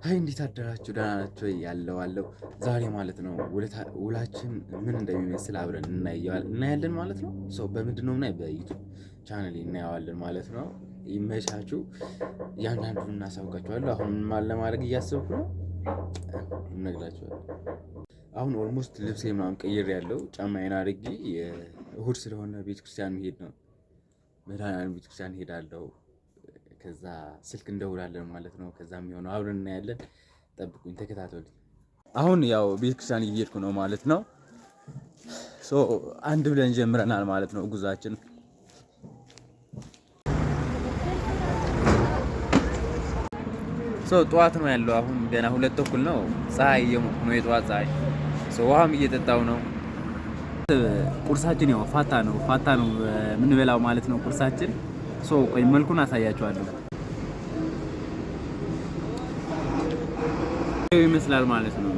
አይ እንዴት አደራችሁ? ደህና ናችሁ? ያለው ዛሬ ማለት ነው ውላችን ምን እንደሚመስል አብረን እናያለን ማለት ነው። በምንድን ነው በዩቲዩብ ቻናል እናየዋለን ማለት ነው። ይመቻችሁ። እያንዳንዱን እናሳውቃችኋለሁ። አሁን ለማድረግ እያሰብኩ ነው እነግራችኋለሁ። አሁን ኦልሞስት ልብሴ ምናምን ቀይር ያለው ጫማዬን አድርጌ እሁድ ስለሆነ ቤተክርስቲያን መሄድ ነው። መድኃኒዓለም ቤተክርስቲያን ሄዳለሁ። ከዛ ስልክ እንደውላለን ማለት ነው። ከዛ የሚሆነው አብረን እናያለን። ጠብቁኝ፣ ተከታተሉኝ። አሁን ያው ቤተክርስቲያን እየሄድኩ ነው ማለት ነው። አንድ ብለን ጀምረናል ማለት ነው ጉዟችን። ጠዋት ነው ያለው። አሁን ገና 2:00 ነው። ፀሐይ እየሞቁ ነው፣ የጠዋት ፀሐይ። ውሃም እየጠጣው ነው። ቁርሳችን ያው ፋታ ነው የምንበላው ማለት ነው ቁርሳችን። ቆይ መልኩን አሳያችኋለሁ። ይመስላል ማለት ነው።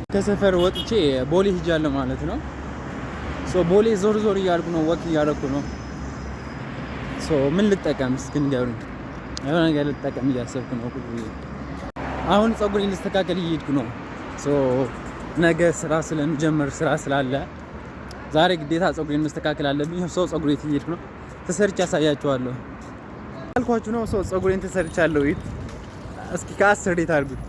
ከሰፈር ወጥቼ ቦሌ ሂጃለሁ ማለት ነው። ቦሌ ዞር እያልኩ ነው፣ ወክ እያደረኩ ነው። ምን ልጠቀም እስኪ ንገሩኝ። የሆነ ነገር ልጠቀም እያሰብኩ ነው። አሁን ፀጉሬን ልስተካከል እየሄድኩ ነው። ነገ ስራ ስለምጀምር ስራ ስላለ ዛሬ ግዴታ ፀጉሬን መስተካከል አለብኝ። ፀጉሬ እየሄድኩ ነው። ተሰርቼ አሳያችኋለሁ አልኳችሁ ነው። ፀጉሬን ተሰርቻለሁ። እስኪ ከ10 ሬት አድርጉት።